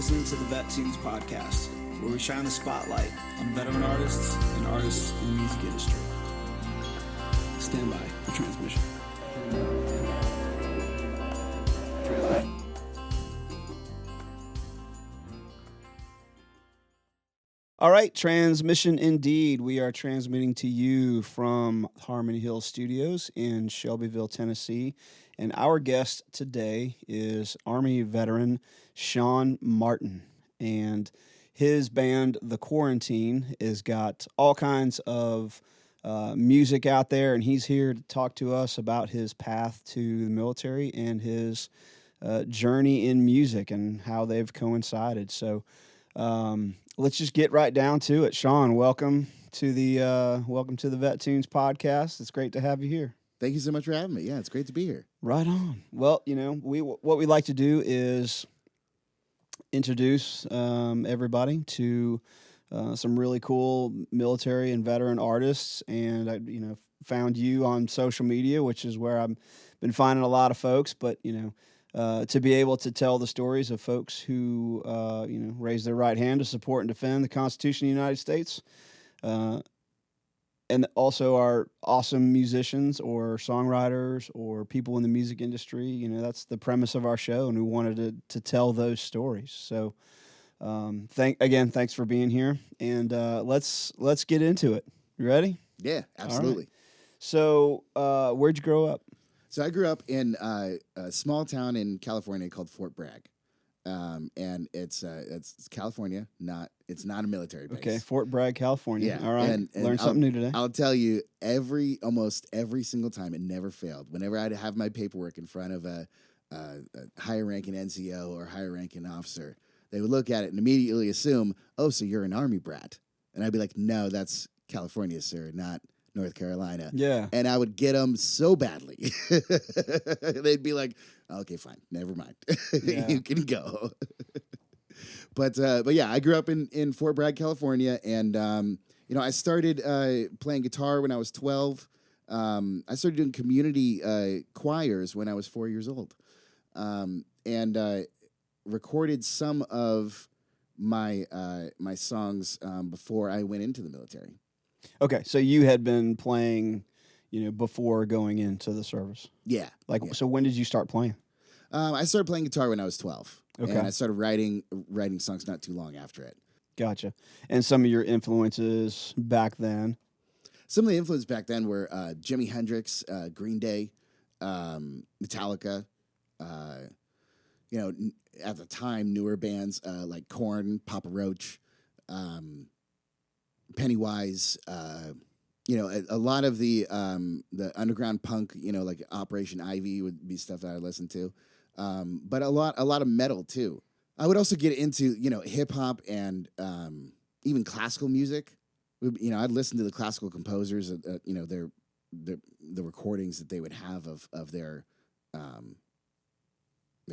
listening to the VetTunes podcast, where we shine the spotlight on veteran artists and artists in the music industry. Stand by for transmission. All right, transmission indeed. We are transmitting to you from Harmony Hill Studios in Shelbyville, Tennessee. And our guest today is Army veteran Sean Martin. And his band, The Quarantine, has got all kinds of music out there. And he's here to talk to us about his path to the military and his journey in music and how they've coincided. So let's just get right down to it. Sean, welcome to the VetTunes podcast. It's great to have you here. Thank you so much for having me. Yeah, it's great to be here. Right on. Well, what we like to do is introduce everybody to some really cool military and veteran artists, and I found you on social media, which is where I've been finding a lot of folks. But to be able to tell the stories of folks who raise their right hand to support and defend the Constitution of the United States, and also are awesome musicians or songwriters or people in the music industry. That's the premise of our show, and we wanted to tell those stories. So thanks for being here, and let's get into it. You ready? Yeah, absolutely. Right. So where'd you grow up? So I grew up in a small town in California called Fort Bragg, and it's California. It's not a military base. Okay, Fort Bragg, California. Yeah, All right. and Learned something new today. I'll tell you, almost every single time, it never failed. Whenever I'd have my paperwork in front of a higher ranking NCO or higher ranking officer, they would look at it and immediately assume, "Oh, so you're an Army brat?" And I'd be like, "No, that's California, sir, not North Carolina." Yeah. And I would get them so badly. They'd be like, "Okay, fine. Never mind. Yeah. You can go." But yeah, I grew up in Fort Bragg, California. And, I started playing guitar when I was 12. I started doing community choirs when I was 4 years old. And recorded some of my songs before I went into the military. Okay, so you had been playing, before going into the service. Yeah. So when did you start playing? I started playing guitar when I was 12. Okay. And I started writing songs not too long after it. Gotcha. And some of your influences back then? Some of the influences back then were Jimi Hendrix, Green Day, Metallica, at the time, newer bands like Korn, Papa Roach, Pennywise, a lot of the underground punk, like Operation Ivy would be stuff that I listened to, but a lot of metal too. I would also get into hip hop and even classical music. I'd listen to the classical composers, the recordings that they would have of their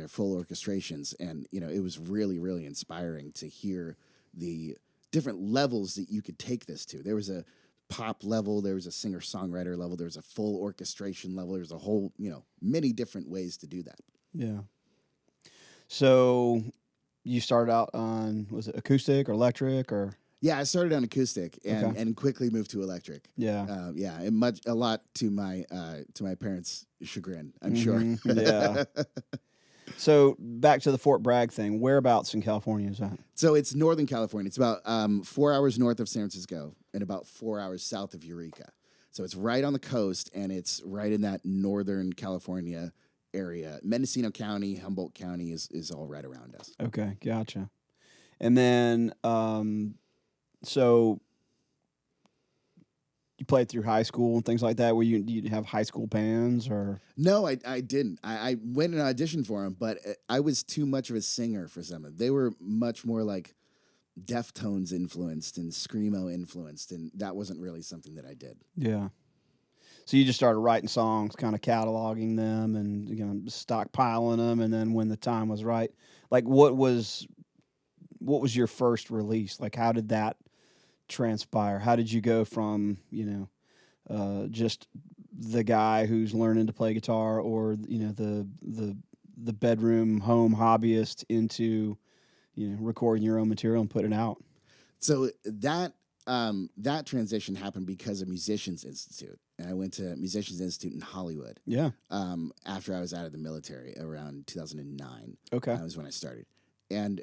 full orchestrations, and it was really, really inspiring to hear the different levels that you could take this to. There was a pop level, there was a singer-songwriter level, there was a full orchestration level, there's a whole, many different ways to do that. Yeah. So you started out on, was it acoustic or electric or? Yeah, I started on acoustic and quickly moved to electric. Yeah. And a lot to my parents' chagrin, I'm sure. Yeah. So back to the Fort Bragg thing. Whereabouts in California is that? So it's Northern California. It's about 4 hours north of San Francisco and about 4 hours south of Eureka. So it's right on the coast, and it's right in that Northern California area. Mendocino County, Humboldt County is all right around us. Okay, gotcha. And then, so you played through high school and things like that. Were you have high school bands or? No, I didn't. I went and auditioned for them, but I was too much of a singer for some of them. They were much more like Deftones influenced and Screamo influenced, and that wasn't really something that I did. Yeah. So you just started writing songs, kind of cataloging them and stockpiling them, and then when the time was right, like what was your first release? Like how did that transpire? How did you go from just the guy who's learning to play guitar, or the bedroom home hobbyist, into recording your own material and putting it out. So that transition happened because of Musicians Institute, and I went to Musicians Institute in Hollywood. Yeah. After I was out of the military around 2009. Okay. That was when I started, and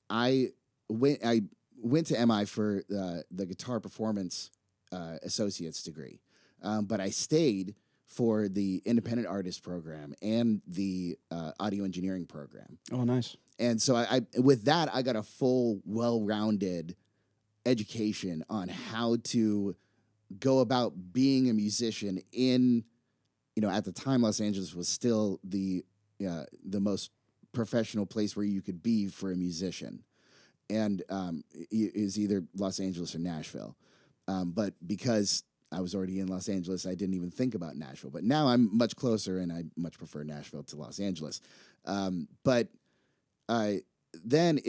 I went to MI for the guitar performance associate's degree, but I stayed for the independent artist program and the audio engineering program. Oh, nice. And so I with that, I got a full, well-rounded education on how to go about being a musician in, at the time, Los Angeles was still the most professional place where you could be for a musician. And is either Los Angeles or Nashville. But because I was already in Los Angeles, I didn't even think about Nashville. But now I'm much closer, and I much prefer Nashville to Los Angeles. But then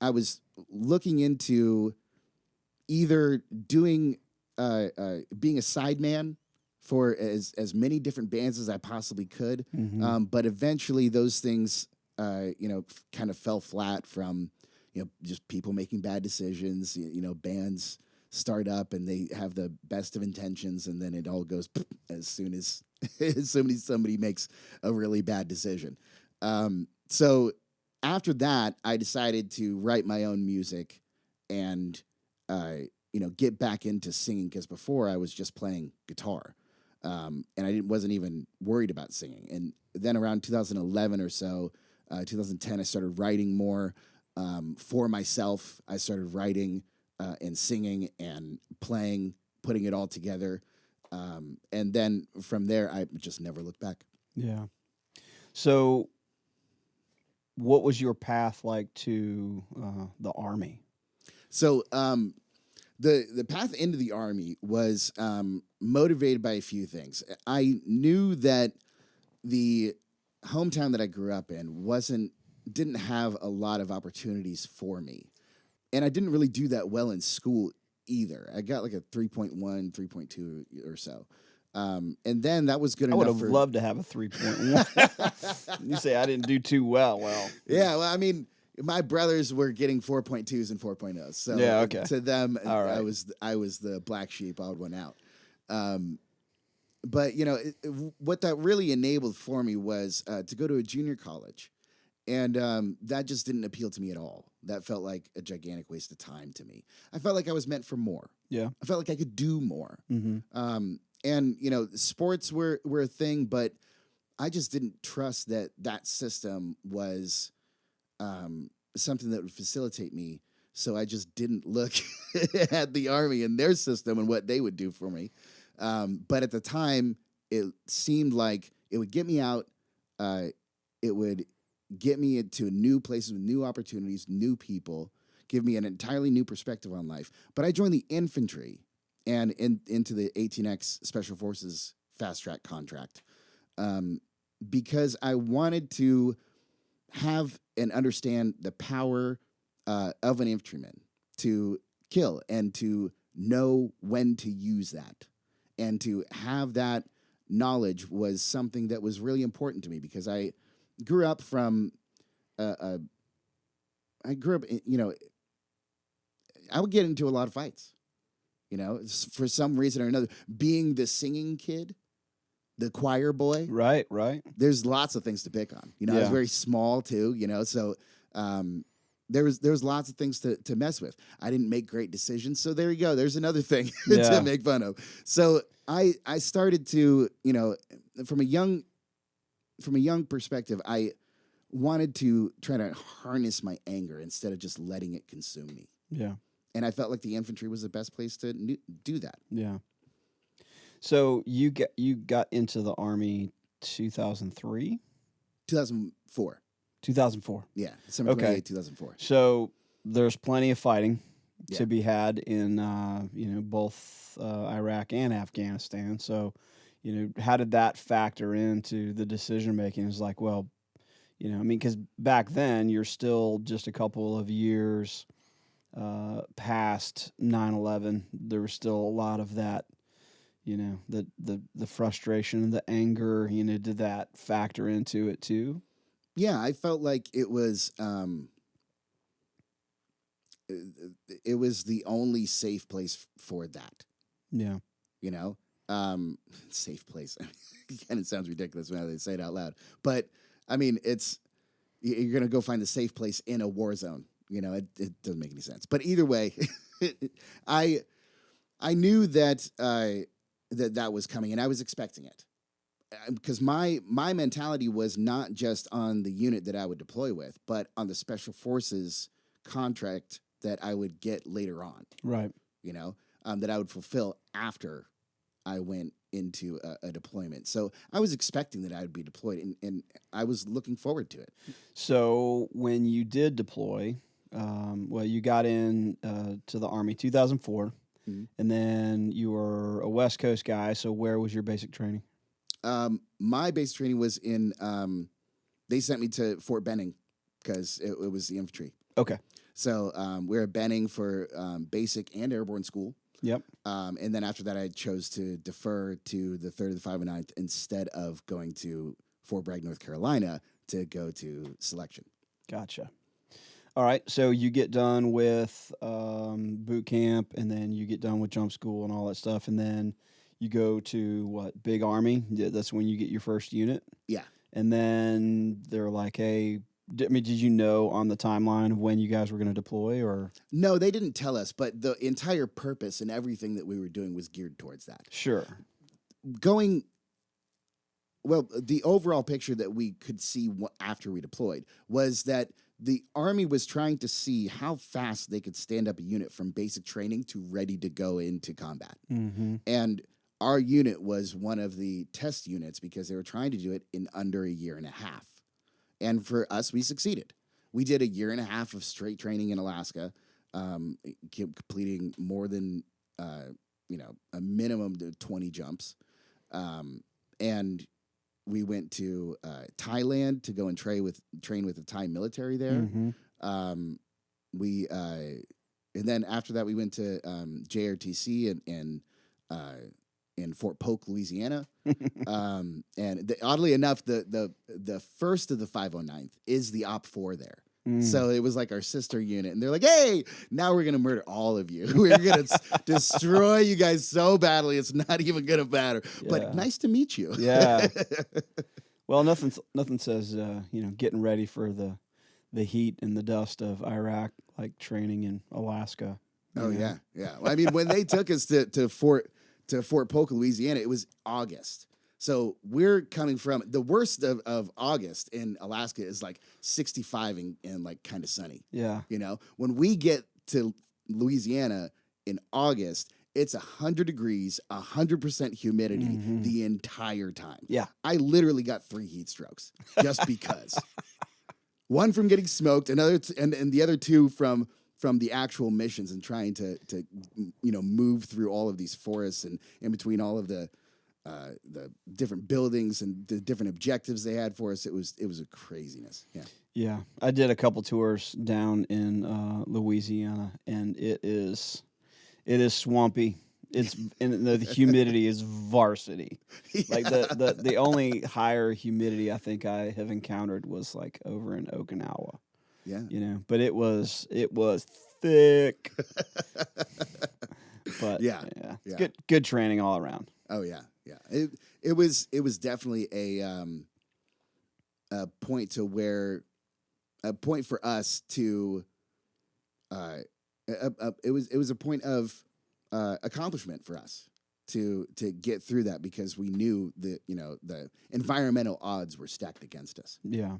I was looking into either doing being a sideman for as many different bands as I possibly could. Mm-hmm. But eventually those things kind of fell flat from just people making bad decisions. Bands start up and they have the best of intentions, and then it all goes as soon as somebody makes a really bad decision. So after that, I decided to write my own music and get back into singing, because before I was just playing guitar, and I wasn't even worried about singing. And then around 2011 or so, 2010, I started writing more. For myself, I started writing and singing and playing, putting it all together. And then from there, I just never looked back. Yeah. So what was your path like to the Army? So the path into the Army was motivated by a few things. I knew that the hometown that I grew up in didn't have a lot of opportunities for me. And I didn't really do that well in school either. I got like a 3.1, 3.2 or so. And then that was good enough. I would have loved to have a 3.1. You say I didn't do too well. Well, yeah, well, I mean, my brothers were getting 4.2s and 4.0s. So yeah, okay. To them, all right. I was the black sheep, odd one out. But what that really enabled for me was to go to a junior college. And that just didn't appeal to me at all. That felt like a gigantic waste of time to me. I felt like I was meant for more. Yeah. I felt like I could do more. Mm-hmm. And sports were a thing, but I just didn't trust that system was something that would facilitate me. So I just didn't look at the Army and their system and what they would do for me. But at the time, it seemed like it would get me out. It would get me into new places with new opportunities, new people, give me an entirely new perspective on life. But I joined the infantry and into the 18X Special Forces fast track contract because I wanted to have and understand the power of an infantryman to kill and to know when to use that. And to have that knowledge was something that was really important to me, because I grew up from, I would get into a lot of fights, for some reason or another. Being the singing kid, the choir boy. Right. There's lots of things to pick on. I was very small too, so there was lots of things to mess with. I didn't make great decisions, so there you go. There's another thing to make fun of. So I started to, from a young perspective, I wanted to try to harness my anger instead of just letting it consume me. Yeah. And I felt like the infantry was the best place to do that. Yeah. So you got into the Army 2003? 2004. 2004. Yeah, December 28, 2004. So there's plenty of fighting to be had in both Iraq and Afghanistan. So, how did that factor into the decision making? It's like, well, because back then you're still just a couple of years past 9/11. There was still a lot of that, the frustration and the anger. Did that factor into it too? Yeah, I felt like it was it was the only safe place for that. Yeah. You know, safe place. Again, it sounds ridiculous when they say it out loud, but I mean, you're gonna go find the safe place in a war zone. You know, it doesn't make any sense. But either way, I knew that that was coming, and I was expecting it because my mentality was not just on the unit that I would deploy with, but on the special forces contract that I would get later on. Right. You know, that I would fulfill after I went into a deployment. So I was expecting that I would be deployed, and I was looking forward to it. So when you did deploy, well, you got in to the Army 2004, and then you were a West Coast guy. So where was your basic training? My basic training was in. They sent me to Fort Benning because it was the infantry. Okay. So we were at Benning for basic and airborne school. Yep. And then after that, I chose to defer to the 3rd, the 5, and 9th instead of going to Fort Bragg, North Carolina, to go to selection. Gotcha. All right. So you get done with boot camp, and then you get done with jump school and all that stuff, and then you go to what? Big Army. That's when you get your first unit. Yeah. And then they're like, "Hey." Did you know on the timeline of when you guys were going to deploy, or? No, they didn't tell us, but the entire purpose and everything that we were doing was geared towards that. Sure. The overall picture that we could see after we deployed was that the Army was trying to see how fast they could stand up a unit from basic training to ready to go into combat. Mm-hmm. And our unit was one of the test units because they were trying to do it in under a year and a half. And for us, we succeeded. We did a year and a half of straight training in Alaska, completing more than a minimum of 20 jumps. And we went to Thailand to go and train with the Thai military there. Mm-hmm. And then after that, we went to JRTC in Fort Polk, Louisiana. And oddly enough, the first of the 509th is the Op 4 there. So it was like our sister unit. And they're like, hey, now we're going to murder all of you. We're going to destroy you guys so badly, it's not even going to matter. Yeah. But nice to meet you. Yeah. Well, nothing says, getting ready for the heat and the dust of Iraq, like training in Alaska. Oh, yeah. Yeah. Well, I mean, when they took us to Fort Polk, Louisiana, it was August. So we're coming from the worst of August in Alaska is like 65 and like kind of sunny. Yeah. You know, when we get to Louisiana in August, it's 100 degrees, 100% humidity the entire time. Yeah. I literally got 3 heat strokes just because. One from getting smoked, and the other 2 from the actual missions and trying to move through all of these forests and in between all of the different buildings and the different objectives they had for us. It was a craziness. Yeah. Yeah. I did a couple tours down in Louisiana, and it is swampy. And the humidity is varsity. Yeah. Like the only higher humidity I think I have encountered was like over in Okinawa. Yeah. But it was thick. But yeah. Good training all around. Oh yeah. Yeah. It was definitely a point for us to it was a point of accomplishment for us to get through that because we knew that the environmental odds were stacked against us. Yeah.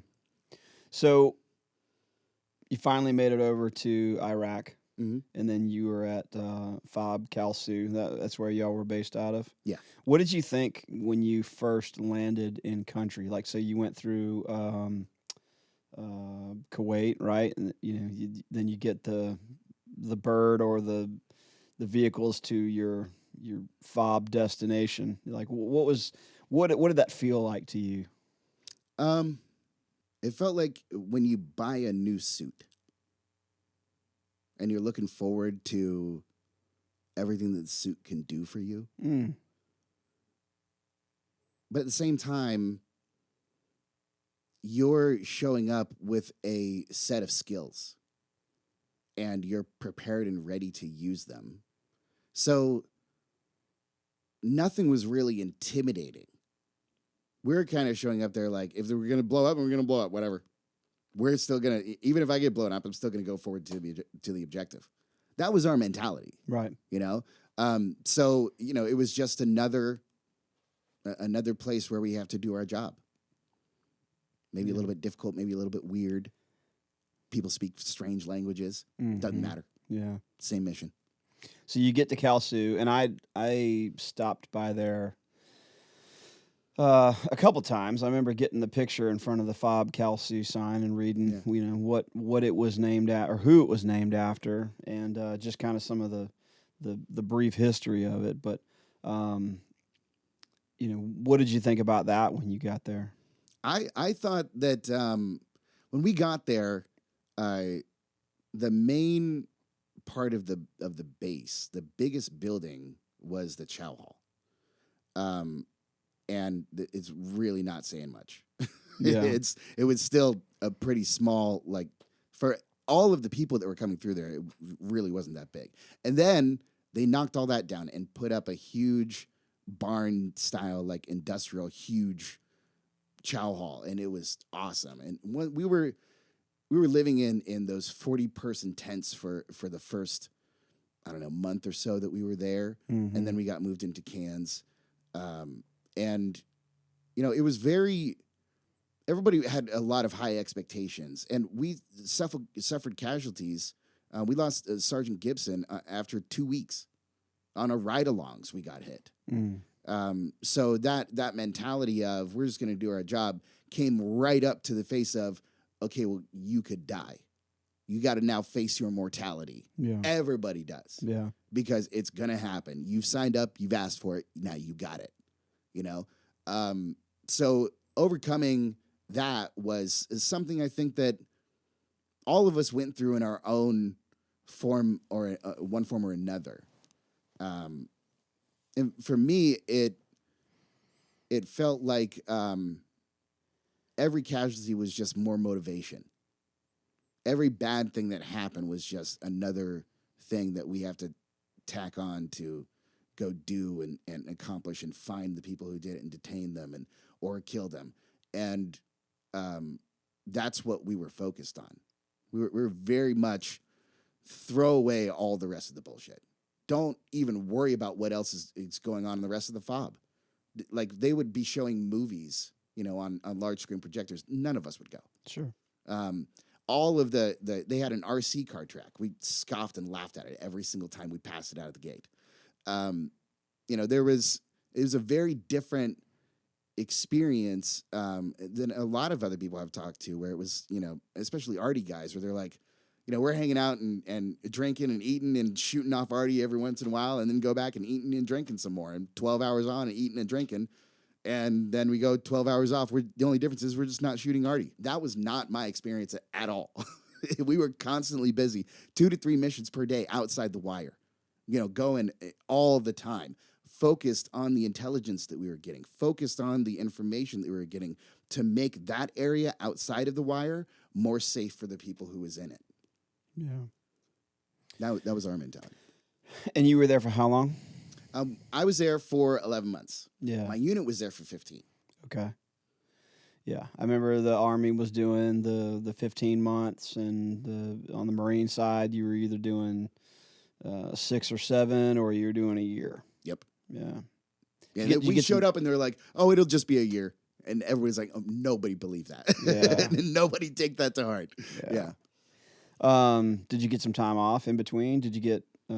So you finally made it over to Iraq, and then you were at FOB Kalsu. That's where y'all were based out of? Yeah. What did you think when you first landed in country? Like, so you went through Kuwait, right? And then you get the bird or the vehicles to your FOB destination. Like, what did that feel like to you? It felt like when you buy a new suit and you're looking forward to everything that the suit can do for you. But at the same time, you're showing up with a set of skills. and you're prepared and ready to use them. So nothing was really intimidating. We're kind of showing up there like, if we're going to blow up, we're going to blow up, whatever. We're still going to, even if I get blown up, I'm still going to go forward to the objective. That was our mentality. Right. So, it was just another place where we have to do our job. Maybe a little bit difficult, maybe a little bit weird. People speak strange languages. Doesn't matter. Yeah. Same mission. So you get to Kalsu, and I stopped by there a couple times. I remember getting the picture in front of the FOB Kalsu sign and reading, what it was named at or who it was named after, and just kind of some of the brief history of it. But what did you think about that when you got there? I thought that when we got there, the main part of the base, the biggest building, was the chow hall, and it's really not saying much. Yeah. It was still a pretty small, like, for all of the people that were coming through there, it really wasn't that big. And then they knocked all that down and put up a huge barn style, like industrial, huge chow hall, and it was awesome. And when we were living in those 40-person tents for the first, I don't know, month or so that we were there, and then we got moved into cans, and it was very. Everybody had a lot of high expectations, and we suffered casualties. We lost Sergeant Gibson after 2 weeks on a ride-alongs. We got hit. So that mentality of we're just going to do our job came right up to the face of, okay, well, you could die. You got to now face your mortality. Yeah. Everybody does. Yeah. Because it's going to happen. You've signed up. You've asked for it. Now you got it. So overcoming that is something I think that all of us went through in our own form or one form or another. And for me, it felt like every casualty was just more motivation. Every bad thing that happened was just another thing that we have to tack on to go do and accomplish and find the people who did it and detain them or kill them. And that's what we were focused on. We were very much throw away all the rest of the bullshit. Don't even worry about what else is going on in the rest of the FOB. Like, they would be showing movies, on large screen projectors. None of us would go. Sure. All of they had an RC car track. We scoffed and laughed at it every single time we passed it out of the gate. It was a very different experience than a lot of other people I've talked to, where it was, especially arty guys, where they're like, we're hanging out and drinking and eating and shooting off arty every once in a while, and then go back and eating and drinking some more, and 12 hours on and eating and drinking, and then we go 12 hours off. The only difference is we're just not shooting arty. That was not my experience at all. We were constantly busy, 2 to 3 missions per day outside the wire, going all the time, focused on the intelligence that we were getting, focused on the information that we were getting to make that area outside of the wire more safe for the people who was in it. Yeah. That was our mentality. And you were there for how long? I was there for 11 months. Yeah. My unit was there for 15. Okay. Yeah. I remember the Army was doing the 15 months, and on the Marine side, you were either doing 6 or 7, or you were doing a year. Yep. Yeah. Yeah, we showed up and they were like, "Oh, it'll just be a year," and everybody's like, "Oh, nobody believed that." Yeah. And nobody take that to heart. Yeah. Did you get some time off in between? Did you get I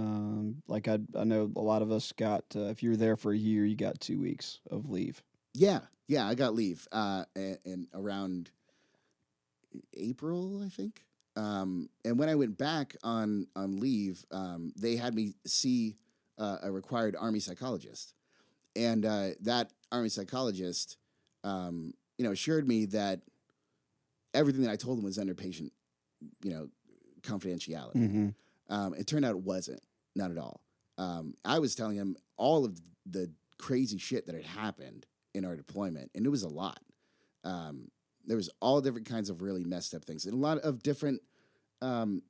know a lot of us got if you were there for a year, you got 2 weeks of leave. Yeah, I got leave and around April, I think. And when I went back on leave, they had me see a required Army psychologist, and that Army psychologist, assured me that everything that I told him was under patient, confidentiality. Mm-hmm. It turned out it wasn't, not at all. I was telling him all of the crazy shit that had happened in our deployment, and it was a lot. There was all different kinds of really messed up things, and a lot of different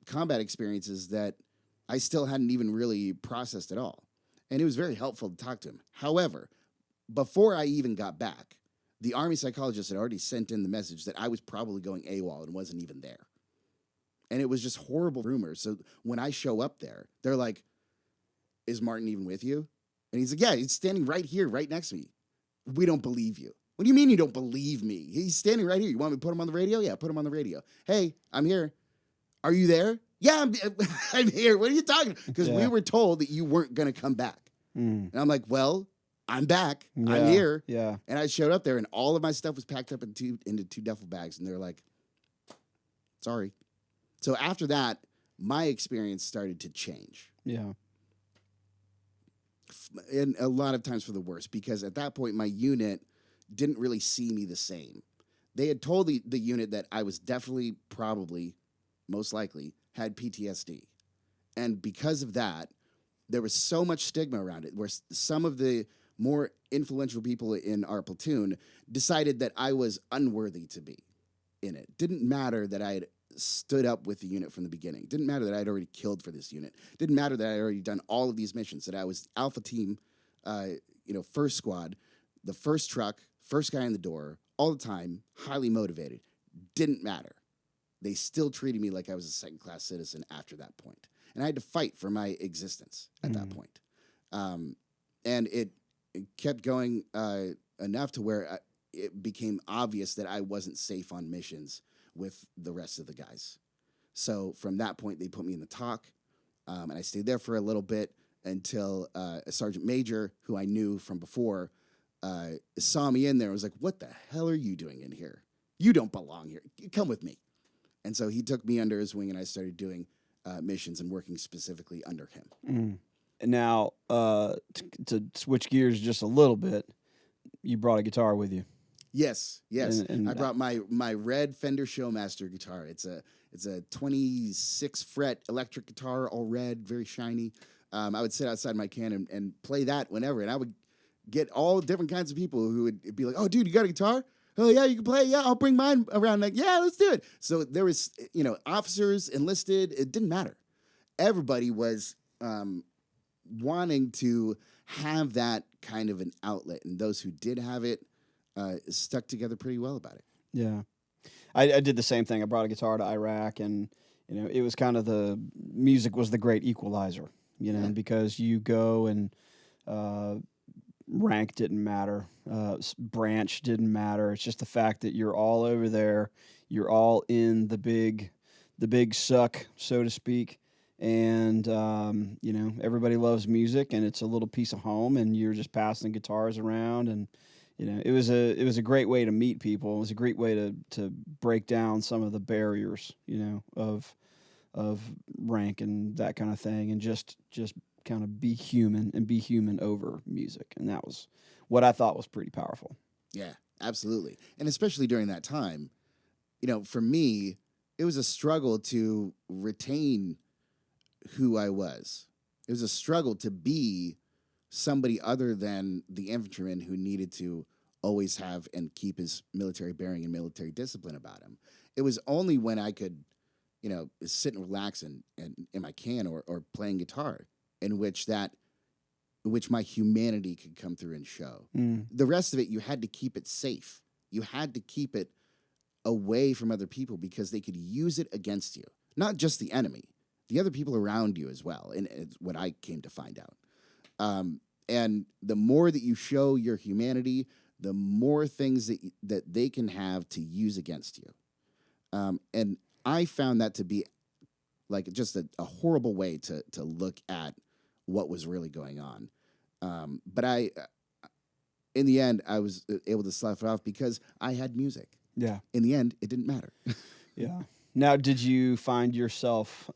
combat experiences that I still hadn't even really processed at all. And it was very helpful to talk to him. However, before I even got back, the Army psychologist had already sent in the message that I was probably going AWOL and wasn't even there. And it was just horrible rumors. So when I show up there, they're like, is Martin even with you? And he's like, yeah, he's standing right here, right next to me. We don't believe you. What do you mean you don't believe me? He's standing right here. You want me to put him on the radio? Yeah, put him on the radio. Hey, I'm here. Are you there? Yeah, I'm here. What are you talking? Because we were told that you weren't going to come back. And I'm like, well, I'm back. Yeah. I'm here. Yeah. And I showed up there, and all of my stuff was packed up into two duffel bags. And they're like, sorry. So after that, my experience started to change. Yeah. And a lot of times for the worse, because at that point, my unit didn't really see me the same. They had told the unit that I was definitely, probably, most likely, had PTSD. And because of that, there was so much stigma around it, where some of the more influential people in our platoon decided that I was unworthy to be in it. Didn't matter that I had stood up with the unit from the beginning. Didn't matter that I'd already killed for this unit. Didn't matter that I'd already done all of these missions, that I was Alpha Team, first squad, the first truck, first guy in the door, all the time, highly motivated. Didn't matter. They still treated me like I was a second-class citizen after that point. And I had to fight for my existence at that point. And it kept going enough to where it became obvious that I wasn't safe on missions with the rest of the guys. So from that point, they put me in the TOC, and I stayed there for a little bit until a sergeant major who I knew from before saw me in there and was like, what the hell are you doing in here? You don't belong here. Come with me. And so he took me under his wing, and I started doing missions and working specifically under him. Now, to switch gears just a little bit, you brought a guitar with you. Yes. And I brought my red Fender Showmaster guitar. It's a 26 fret electric guitar, all red, very shiny. I would sit outside my can and play that whenever, and I would get all different kinds of people who would be like, "Oh, dude, you got a guitar? Oh yeah, you can play. Yeah, I'll bring mine around." Like, yeah, let's do it. So there was, officers, enlisted. It didn't matter. Everybody was wanting to have that kind of an outlet, and those who did have it stuck together pretty well about it. Yeah. I did the same thing. I brought a guitar to Iraq, and, it was kind of music was the great equalizer, because you go and rank didn't matter, branch didn't matter. It's just the fact that you're all over there. You're all in the big suck, so to speak. And, everybody loves music, and it's a little piece of home, and you're just passing guitars around. And, it was a great way to meet people. It was a great way to break down some of the barriers, of rank and that kind of thing, and just kind of be human over music. And that was what I thought was pretty powerful. Yeah, absolutely. And especially during that time, for me, it was a struggle to retain who I was. It was a struggle to be somebody other than the infantryman who needed to always have and keep his military bearing and military discipline about him. It was only when I could, sit and relax and in my can or playing guitar in which my humanity could come through and show. The rest of it, you had to keep it safe. You had to keep it away from other people because they could use it against you. Not just the enemy, the other people around you as well. And it's what I came to find out. And the more that you show your humanity, the more things that they can have to use against you. And I found that to be like just a horrible way to look at what was really going on. But in the end, I was able to slough it off because I had music. Yeah. In the end, it didn't matter. Yeah. Now, did you find yourself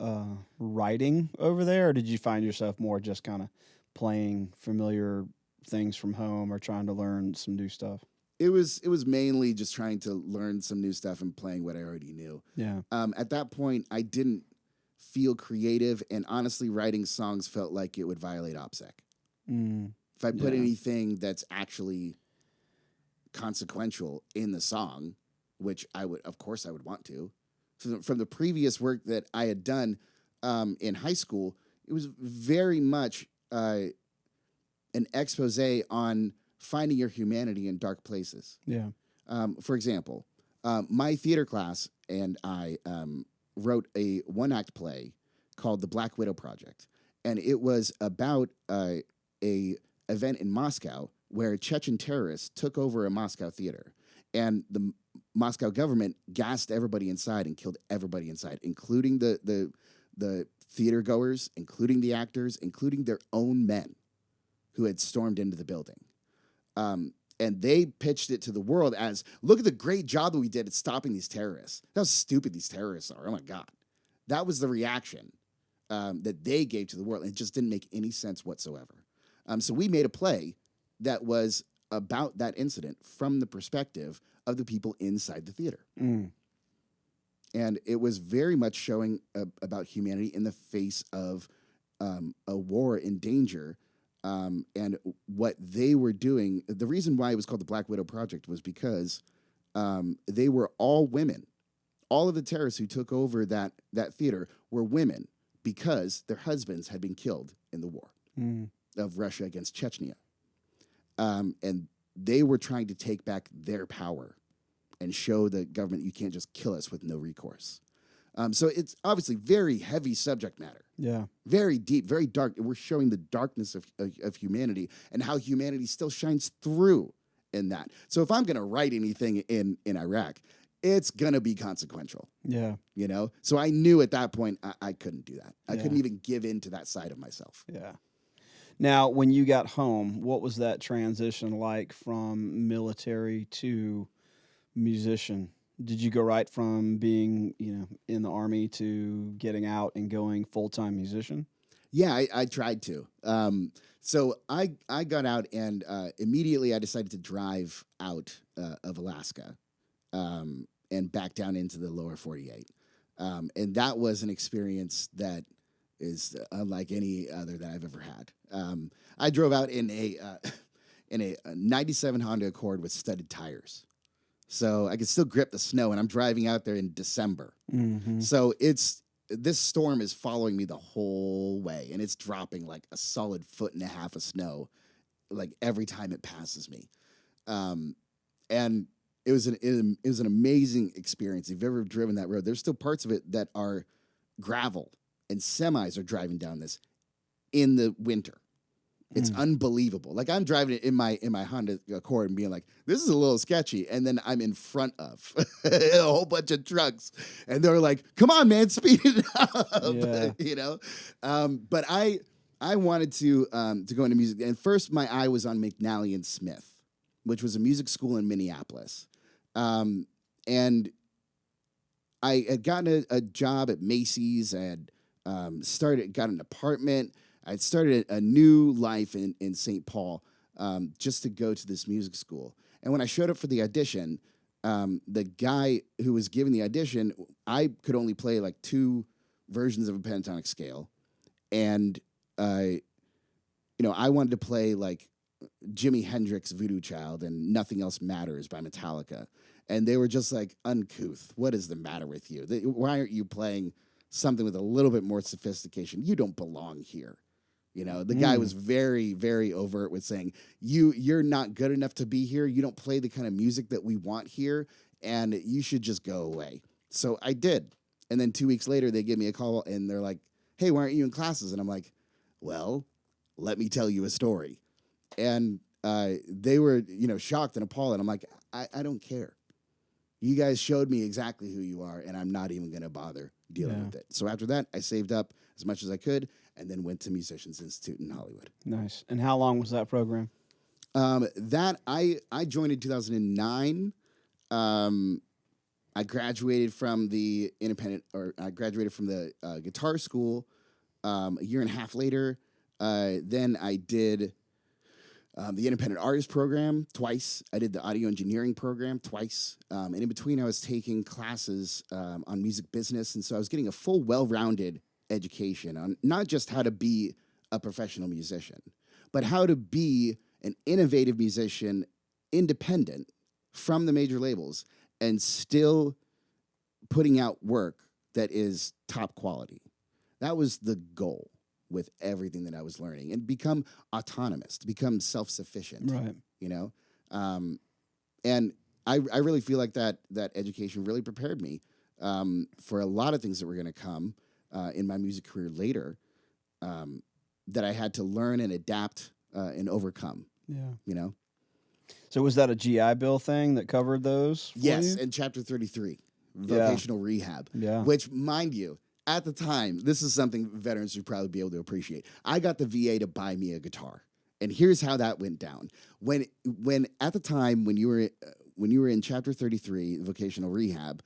writing over there, or did you find yourself more just kind of playing familiar things from home or trying to learn some new stuff? It was mainly just trying to learn some new stuff and playing what I already knew. Yeah. At that point, I didn't feel creative, and honestly, writing songs felt like it would violate OPSEC. If I put anything that's actually consequential in the song, which I would want to, from the previous work that I had done in high school. It was very much an expose on finding your humanity in dark places. Yeah. For example, my theater class and I wrote a one-act play called The Black Widow Project, and it was about a event in Moscow where Chechen terrorists took over a Moscow theater, and the Moscow government gassed everybody inside and killed everybody inside, including the theater goers, including the actors, including their own men who had stormed into the building. And they pitched it to the world as, look at the great job that we did at stopping these terrorists. How stupid these terrorists are. Oh, my God. That was the reaction that they gave to the world. And it just didn't make any sense whatsoever. So we made a play that was about that incident from the perspective of the people inside the theater. Mm. And it was very much showing about humanity in the face of a war in danger. And what they were doing, the reason why it was called the Black Widow Project was because they were all women. All of the terrorists who took over that theater were women because their husbands had been killed in the war of Russia against Chechnya. And they were trying to take back their power and show the government you can't just kill us with no recourse. So it's obviously very heavy subject matter. Yeah. Very deep, very dark. We're showing the darkness of humanity and how humanity still shines through in that. So if I'm going to write anything in Iraq, it's going to be consequential. Yeah. You know? So I knew at that point I couldn't do that. I Yeah. couldn't even give in to that side of myself. Yeah. Now, when you got home, what was that transition like from military to musician? Did you go right from being, in the Army to getting out and going full-time musician? Yeah, I tried to. So I got out and immediately I decided to drive out of Alaska and back down into the lower 48. And that was an experience that is unlike any other that I've ever had. I drove out in a 97 Honda Accord with studded tires. So I could still grip the snow, and I'm driving out there in December. Mm-hmm. So this storm is following me the whole way, and it's dropping like a solid 1.5 feet of snow, like every time it passes me. And it was an amazing experience. If you've ever driven that road, there's still parts of it that are gravel, and semis are driving down this in the winter. It's unbelievable. Like I'm driving it in my Honda Accord and being like, this is a little sketchy. And then I'm in front of a whole bunch of trucks. And they're like, come on, man, speed it up. Yeah. But I wanted to go into music. And first my eye was on McNally and Smith, which was a music school in Minneapolis. And I had gotten a job at Macy's. I had got an apartment. I'd started a new life in St. Paul just to go to this music school. And when I showed up for the audition, the guy who was giving the audition, I could only play like 2 versions of a pentatonic scale. And, I wanted to play like Jimi Hendrix Voodoo Child and Nothing Else Matters by Metallica. And they were just like, uncouth. What is the matter with you? Why aren't you playing something with a little bit more sophistication? You don't belong here. The guy was very, very overt with saying, you're not good enough to be here. You don't play the kind of music that we want here, and you should just go away. So I did. And then 2 weeks later, they give me a call, and they're like, hey, why aren't you in classes? And I'm like, well, let me tell you a story. And they were, shocked and appalled. And I'm like, I don't care. You guys showed me exactly who you are, and I'm not even going to bother dealing with it. So after that, I saved up as much as I could and then went to Musicians Institute in Hollywood. Nice. And how long was that program? That I joined in 2009. I graduated from the guitar school a year and a half later. Then I did the independent artist program twice. I did the audio engineering program twice. And in between, I was taking classes on music business. And so I was getting a full, well-rounded education on not just how to be a professional musician, but how to be an innovative musician, independent from the major labels, and still putting out work that is top quality. That was the goal with everything that I was learning, and become autonomous, to become self-sufficient. Right. You know, and I really feel like that education really prepared me for a lot of things that were going to come in my music career later, that I had to learn and adapt and overcome. Yeah. You know. So was that a GI Bill thing that covered those? For Yes, you? in Chapter 33, vocational rehab. Yeah. Which, mind you, at the time, this is something veterans should probably be able to appreciate. I got the VA to buy me a guitar, and here's how that went down. When at the time when you were in Chapter 33, vocational rehab,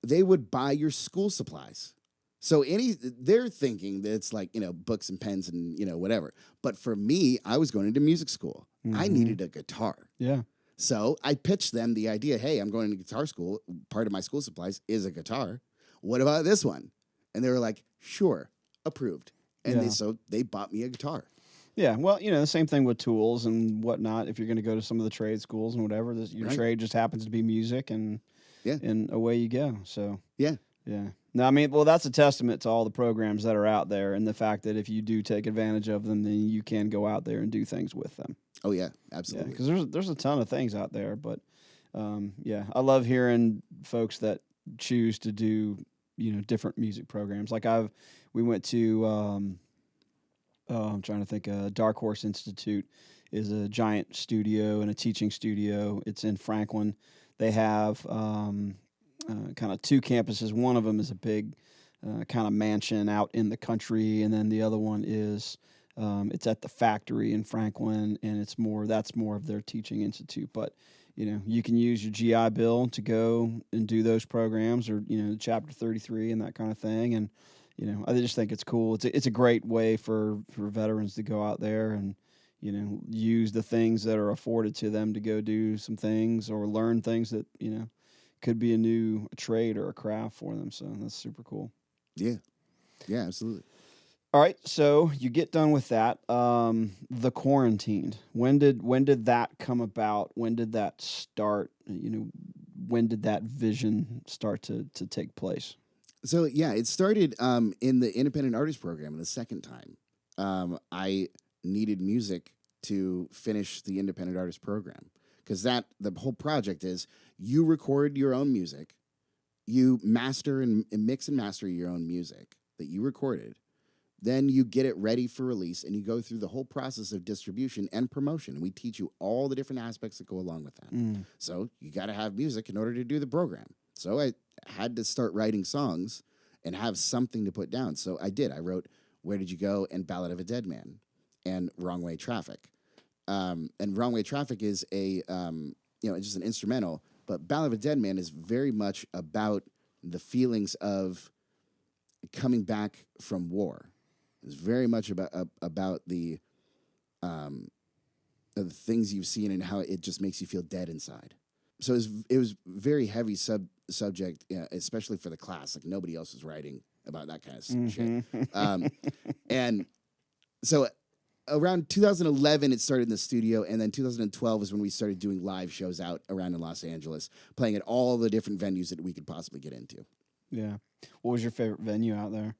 they would buy your school supplies. So they're thinking that it's like, books and pens and, whatever. But for me, I was going into music school. I needed a guitar. Yeah. So I pitched them the idea, hey, I'm going to guitar school. Part of my school supplies is a guitar. What about this one? And they were like, sure, approved. And they bought me a guitar. Yeah, well, the same thing with tools and whatnot. If you're going to go to some of the trade schools and whatever, your trade just happens to be music, and away you go. So yeah. No, I mean, well, that's a testament to all the programs that are out there, and the fact that if you do take advantage of them, then you can go out there and do things with them. Oh yeah, absolutely. Because there's a ton of things out there, but I love hearing folks that choose to do different music programs. Like we went to I'm trying to think. Dark Horse Institute is a giant studio and a teaching studio. It's in Franklin. They have kind of two campuses. One of them is a big kind of mansion out in the country, and then the other one is it's at the factory in Franklin, and that's more of their teaching institute. But you can use your GI Bill to go and do those programs, or Chapter 33 and that kind of thing. And I just think it's cool. It's a great way for veterans to go out there and use the things that are afforded to them to go do some things or learn things that could be a new trade or a craft for them. So that's super cool. Yeah, absolutely. All right, so you get done with that. The quarantine. When did that come about? When did that start? When did that vision start to take place? So it started in the independent artist program the second time. I needed music to finish the independent artist program, because the whole project is you record your own music, you master and mix and master your own music that you recorded. Then you get it ready for release, and you go through the whole process of distribution and promotion. And we teach you all the different aspects that go along with that. So you got to have music in order to do the program. So I had to start writing songs and have something to put down. So I did. I wrote Where Did You Go and Ballad of a Dead Man and Wrong Way Traffic. And Wrong Way Traffic is it's just an instrumental, but Ballad of a Dead Man is very much about the feelings of coming back from war. It's very much about the things you've seen and how it just makes you feel dead inside. So it was very heavy subject, especially for the class. Like nobody else was writing about that kind of shit. And so around 2011, it started in the studio, and then 2012 is when we started doing live shows out around in Los Angeles, playing at all the different venues that we could possibly get into. Yeah. What was your favorite venue out there?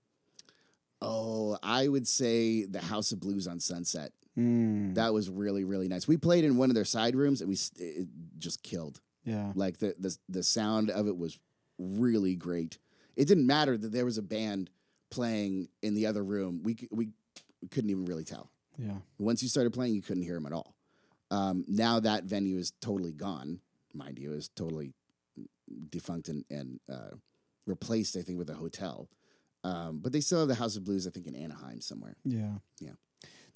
Oh, I would say the House of Blues on Sunset. That was really, really nice. We played in one of their side rooms, and it just killed. Yeah. Like the sound of it was really great. It didn't matter that there was a band playing in the other room. We couldn't even really tell. Yeah. Once you started playing, you couldn't hear them at all. Now that venue is totally gone. Mind you, is totally defunct and replaced, I think, with a hotel. But they still have the House of Blues, I think, in Anaheim somewhere. Yeah. Yeah.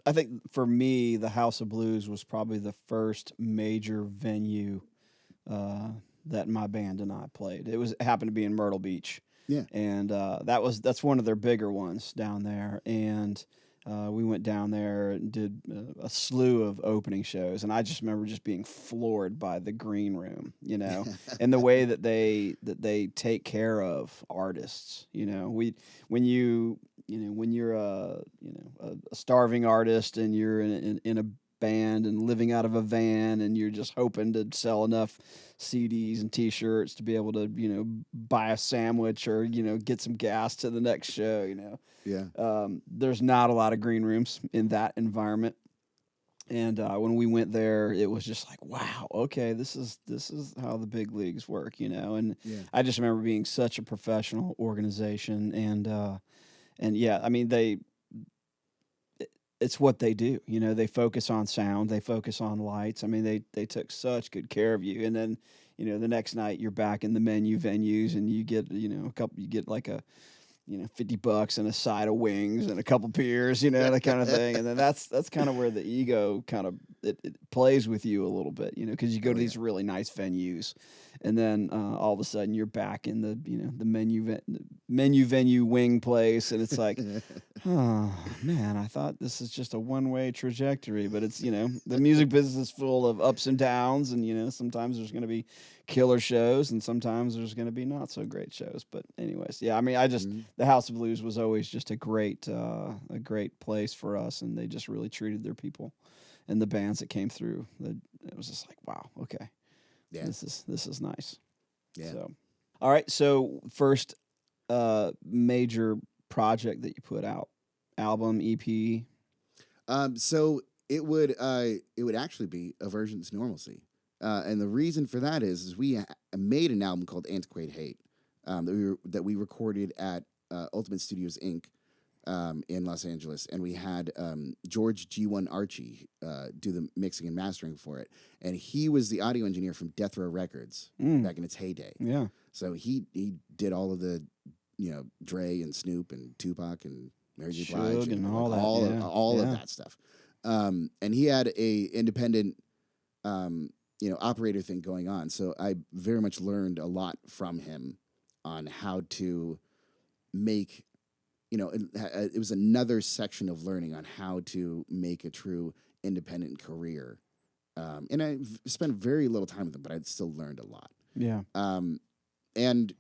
I think for me, the House of Blues was probably the first major venue that my band and I played. It happened to be in Myrtle Beach. Yeah. And that's one of their bigger ones down there. And we went down there and did a slew of opening shows, and I just remember just being floored by the green room, and the way that they take care of artists. When you're a starving artist and you're in band and living out of a van, and you're just hoping to sell enough CDs and T-shirts to be able to, buy a sandwich or, get some gas to the next show, Yeah. There's not a lot of green rooms in that environment. And when we went there, it was just like, wow, okay, this is how the big leagues work, And Yeah. I just remember being such a professional organization, and yeah, I mean it's what they do. They focus on sound, they focus on lights. I mean, they took such good care of you. And then, the next night you're back in the menu venues, and you get, you get like a, $50 and a side of wings and a couple beers, that kind of thing. And then that's kind of where the ego kind of it plays with you a little bit, because you go Oh, to yeah. these really nice venues, and then all of a sudden you're back in the the menu venue wing place, and it's like, oh man, I thought this is just a one-way trajectory, but it's the music business is full of ups and downs, and sometimes there's going to be killer shows, and sometimes there's going to be not so great shows. But anyways, yeah, I mean, Mhm. the House of Blues was always just a great place for us, and they just really treated their people and the bands that came through. It was just like, wow, okay, Yeah. this is nice. Yeah. So, all right, so first major project that you put out, album, EP. So it would actually be Aversion to Normalcy, and the reason for that is we made an album called Antiquate Hate, that we recorded at Ultimate Studios Inc. In Los Angeles, and we had George G1 Archie do the mixing and mastering for it, and he was the audio engineer from Death Row Records back in its heyday. Yeah. So he did all of the Dre and Snoop and Tupac and Mary J. Blige Suge and like, all that, all yeah. of that stuff. And he had a independent operator thing going on. So I very much learned a lot from him on how to make, it was another section of learning on how to make a true independent career. And I spent very little time with him, but I still learned a lot. Yeah. And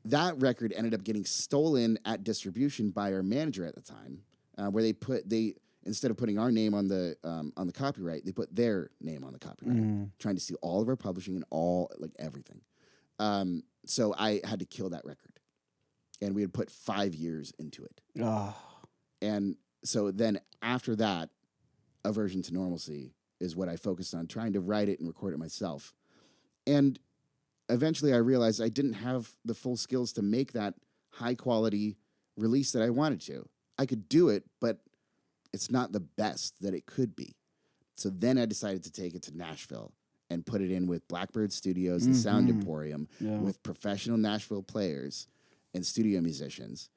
that record ended up getting stolen at distribution by our manager at the time, where they instead of putting our name on the copyright, they put their name on the copyright, trying to steal all of our publishing and all everything. So I had to kill that record, and we had put 5 years into it. Oh. And so then after that, Aversion to Normalcy is what I focused on, trying to write it and record it myself. And eventually I realized I didn't have the full skills to make that high quality release that I wanted to. I could do it, but it's not the best that it could be. So then I decided to take it to Nashville and put it in with Blackbird Studios, the Sound Emporium, with professional Nashville players and studio musicians,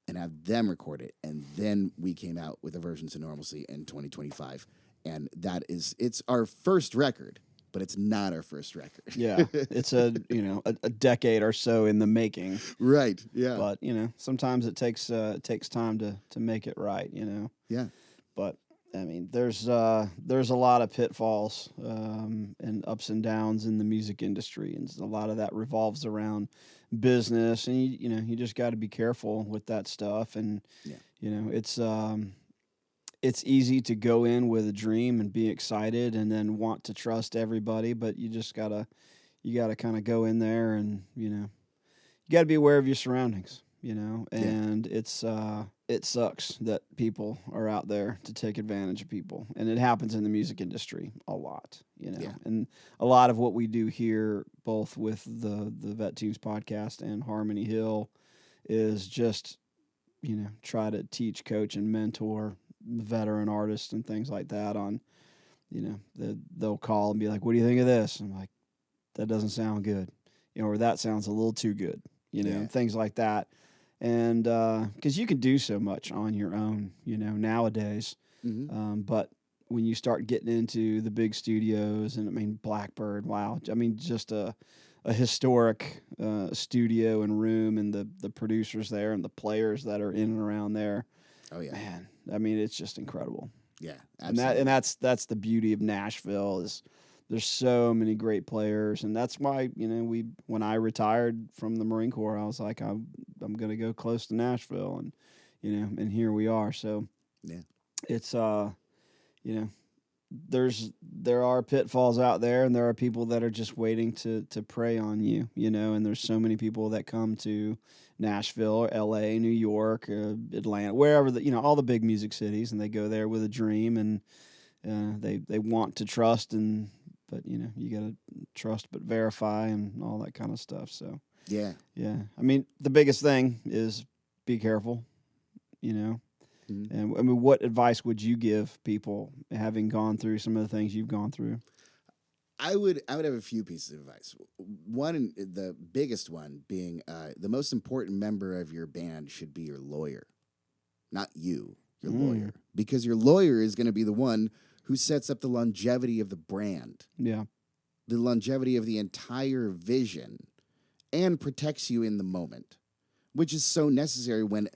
and have them record it. And then we came out with Aversion to Normalcy in 2025. And it's our first record, but it's not our first record. Yeah, it's a decade or so in the making. Right. Yeah. But sometimes it takes time to make it right. Yeah. But I mean, there's a lot of pitfalls and ups and downs in the music industry, and a lot of that revolves around business, and you just got to be careful with that stuff. And it's easy to go in with a dream and be excited and then want to trust everybody, but you gotta kind of go in there, and you gotta be aware of your surroundings, and it sucks that people are out there to take advantage of people, and it happens in the music industry a lot, Yeah. and a lot of what we do here, both with the VetTunes podcast and Harmony Hill, is just try to teach, coach, and mentor veteran artists and things like that on, they'll call and be like, what do you think of this? I'm like, that doesn't sound good, or that sounds a little too good, and things like that. And because you can do so much on your own, nowadays. Mm-hmm. But when you start getting into the big studios, and I mean, Blackbird, wow. I mean, just a historic studio and room, and the producers there and the players that are in and around there. Oh yeah, man. I mean, it's just incredible. Yeah, absolutely. And that's the beauty of Nashville, is there's so many great players, and that's why when I retired from the Marine Corps, I was like, I'm gonna go close to Nashville, and and here we are. So yeah, it's there are pitfalls out there, and there are people that are just waiting to prey on you, and there's so many people that come to Nashville or LA, New York, Atlanta, wherever all the big music cities, and they go there with a dream, and they want to trust, but you got to trust but verify and all that kind of stuff. So Yeah. I mean, the biggest thing is be careful, Mm-hmm. And I mean, what advice would you give people having gone through some of the things you've gone through? I would have a few pieces of advice. One, the biggest one being the most important member of your band should be your lawyer, not you, your lawyer, because your lawyer is going to be the one who sets up the longevity of the brand, Yeah, the longevity of the entire vision, and protects you in the moment, which is so necessary when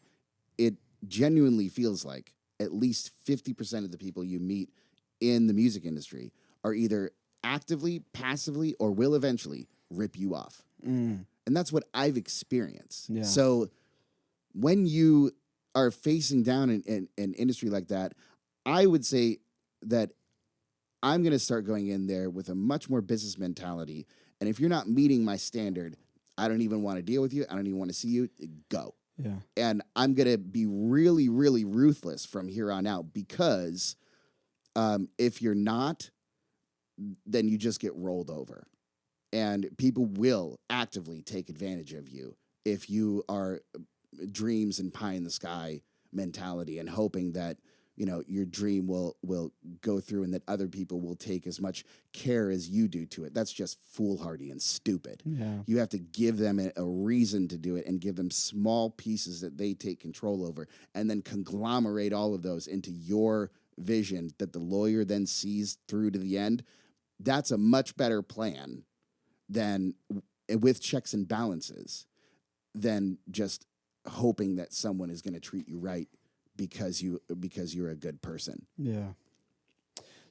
it genuinely feels like at least 50% of the people you meet in the music industry are either actively, passively, or will eventually rip you off. And that's what I've experienced. Yeah. So when you are facing down an industry like that, I would say that I'm going to start going in there with a much more business mentality. And if you're not meeting my standard, I don't even want to deal with you. I don't even want to see you. Go. yeah, And I'm going to be really, really ruthless from here on out because if you're not, then you just get rolled over. And people will actively take advantage of you if you are dreams and pie in the sky mentality and hoping that, your dream will go through and that other people will take as much care as you do to it. That's just foolhardy and stupid. yeah, You have to give them a reason to do it and give them small pieces that they take control over and then conglomerate all of those into your vision that the lawyer then sees through to the end. That's a much better plan than with checks and balances than just hoping that someone is going to treat you right because you're a good person. yeah.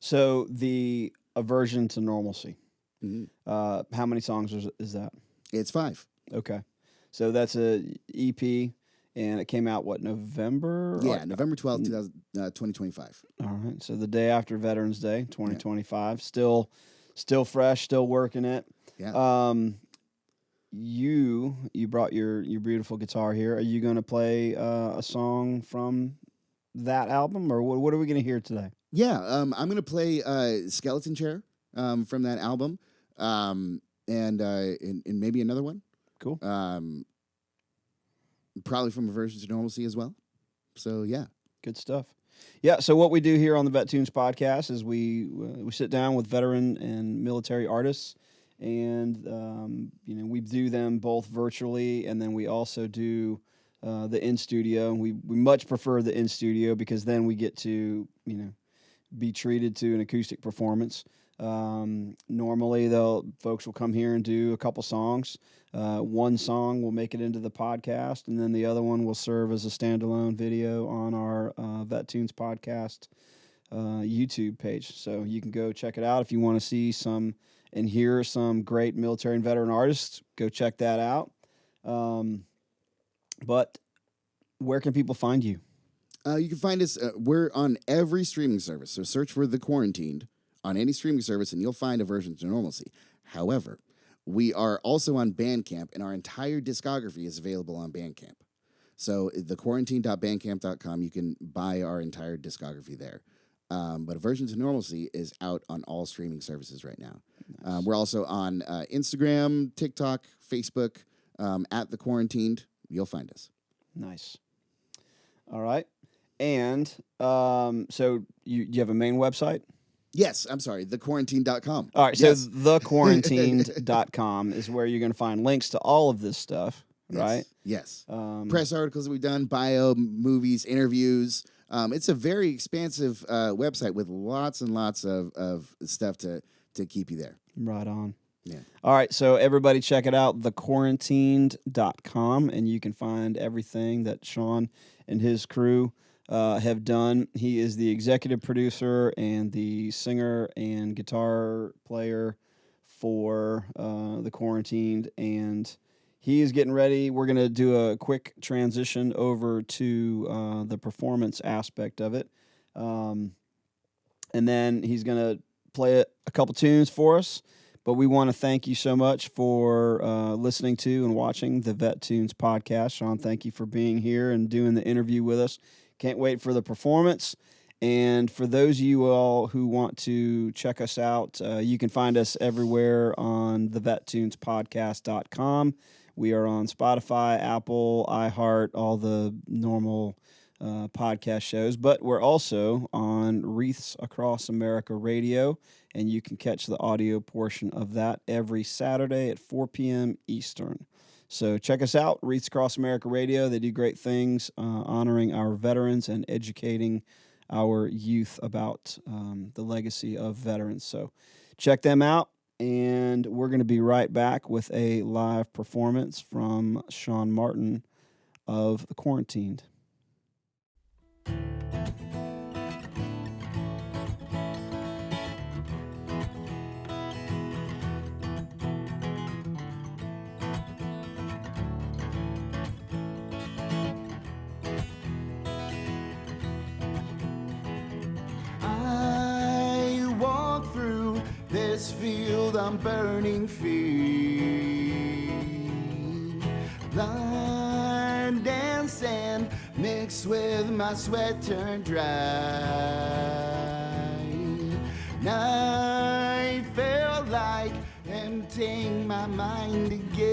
So the aversion to normalcy. Mm-hmm. How many songs is that? It's 5. Okay, so that's a EP, and it came out November? Yeah, November 12th, 2025. All right, so the day after Veterans Day, 2025. Still fresh, still working it. Yeah. You brought your beautiful guitar here. Are you going to play a song from that album, or what are we going to hear today? Yeah, I'm going to play Skeleton Chair from that album, and maybe another one. Cool. Probably from Aversion to Normalcy as well. So, yeah. Good stuff. Yeah, so what we do here on the VetTunes podcast is we sit down with veteran and military artists, and we do them both virtually, and then we also do the in-studio. We much prefer the in-studio because then we get to, be treated to an acoustic performance. Normally, folks will come here and do a couple songs. One song will make it into the podcast, and then the other one will serve as a standalone video on our VetTunes podcast YouTube page. So you can go check it out if you want to see some and hear some great military and veteran artists. Go check that out. But where can people find you? You can find us. We're on every streaming service. So search for The Quarantined on any streaming service, and you'll find Aversion to Normalcy. However, we are also on Bandcamp, and our entire discography is available on Bandcamp. So thequarantine.bandcamp.com, you can buy our entire discography there. But Aversion to Normalcy is out on all streaming services right now. Nice. We're also on Instagram, TikTok, Facebook, at The Quarantined. You'll find us. Nice. All right. And so you have a main website? Yes, I'm sorry, thequarantine.com. All right, yes. So thequarantined.com is where you're going to find links to all of this stuff, right? Yes. Press articles that we've done, bio, movies, interviews. It's a very expansive website with lots and lots of stuff to keep you there. Right on. Yeah. All right, so everybody check it out, thequarantined.com, and you can find everything that Sean and his crew have done. He is the executive producer and the singer and guitar player for The Quarantined, and he is getting ready. We're going to do a quick transition over to the performance aspect of it. and then he's going to play a couple tunes for us. But we want to thank you so much for listening to and watching the VetTunes podcast. Sean, thank you for being here and doing the interview with us. Can't wait for the performance. And for those of you all who want to check us out, you can find us everywhere on the VetTunesPodcast.com. We are on Spotify, Apple, iHeart, all the normal podcast shows. But we're also on Wreaths Across America Radio, and you can catch the audio portion of that every Saturday at 4 p.m. Eastern. So check us out, Wreaths Across America Radio. They do great things honoring our veterans and educating our youth about the legacy of veterans. So check them out, and we're going to be right back with a live performance from Sean Martin of The Quarantined. This field I'm burning feet, blind and sand mixed with my sweat turned dry. Night felt like emptying my mind again.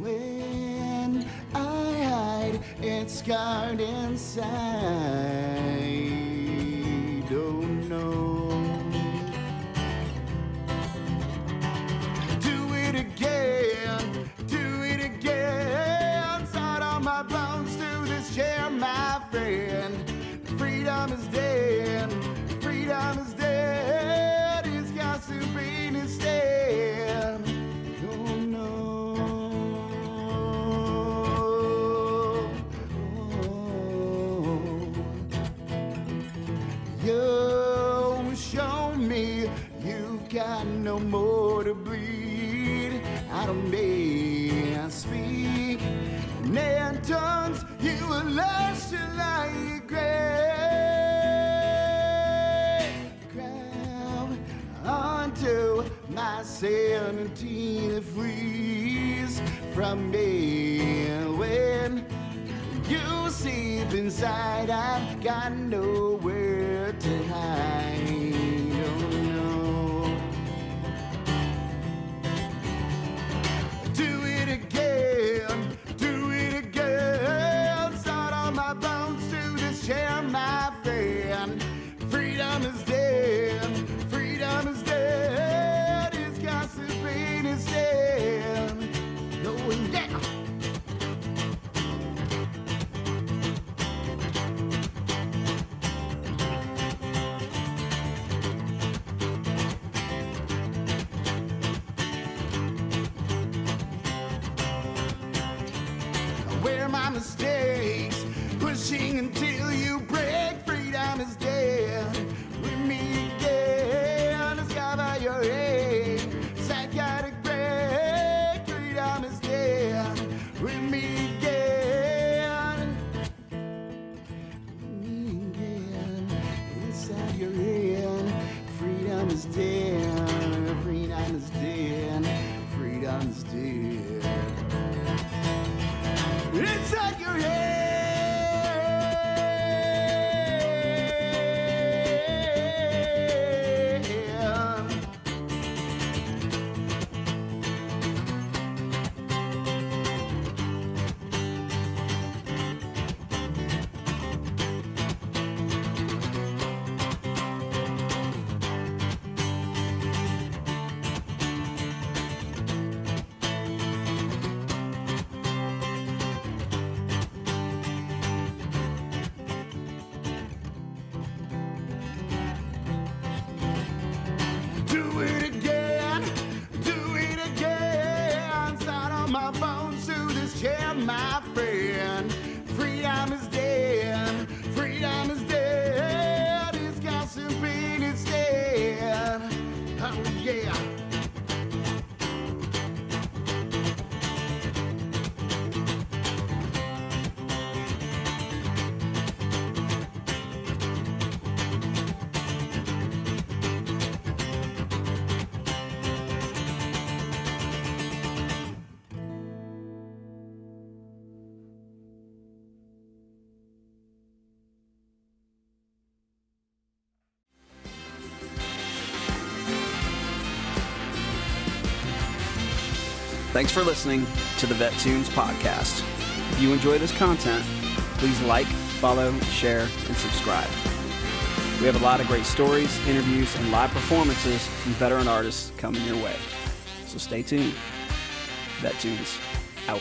When I hide, it's scarred inside. Don't know. Do it again, do it again. Side on my bones to this chair, my friend. Freedom is dead, freedom is dead. It's got to be instead. Oh no. You show me you've got no more to bleed. Out of me I speak, and in tongues you will lash to like grab onto my sanity that flees from me. When you seep inside, I've got nowhere to hide. Oh no. Do it again, do it again. Start on my bones to this chair, my friend. Freedom is dead, freedom is dead. It's got to be instead. No, yeah. Where my mistakes, pushing until you break. Freedom is dead. We meet again. Discover your ache. Psychotic break. Freedom is dead. We meet again. We meet again. Inside your head. Freedom is dead. Freedom is dead. Freedom is dead. Inside your head. Do it again, do it again. Start on my bones to this chair, my friend. Freedom is dead, freedom is dead. It's got to be instead. Oh yeah. Thanks for listening to the VetTunes podcast. If you enjoy this content, please like, follow, share, and subscribe. We have a lot of great stories, interviews, and live performances from veteran artists coming your way. So stay tuned. VetTunes out.